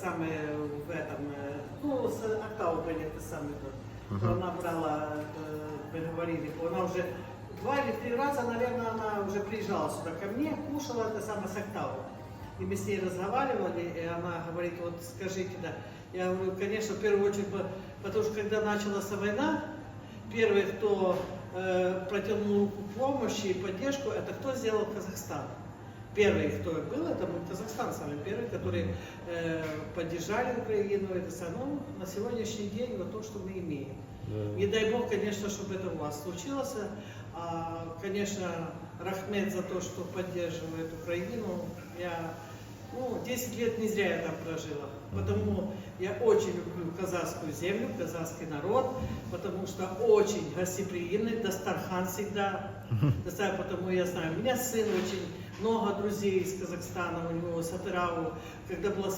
самое в этом, ну, с Октавой были это самое, то она брала, мы говорили, она уже 2 или 3 раза, наверное, она уже приезжала сюда ко мне, кушала это самое с Октавой. И мы с ней разговаривали, и она говорит, вот скажите, да, я говорю, конечно, в первую очередь, потому что когда началась война, первый, кто протянул руку помощи и поддержку, это кто сделал Казахстан. Первый, кто был, это был Казахстан, самый первый, которые поддержали Украину. Это самое, на сегодняшний день вот то, что мы имеем. Не дай Бог, конечно, чтобы это у вас случилось. Конечно, Рахмет за то, что поддерживает Украину. Я 10 лет не зря я там прожила. Потому я очень люблю казахскую землю, казахский народ, потому что очень гостеприимный, Дастархан всегда. Потому я знаю, у меня сын очень много друзей из Казахстана, у него с Атырау, когда была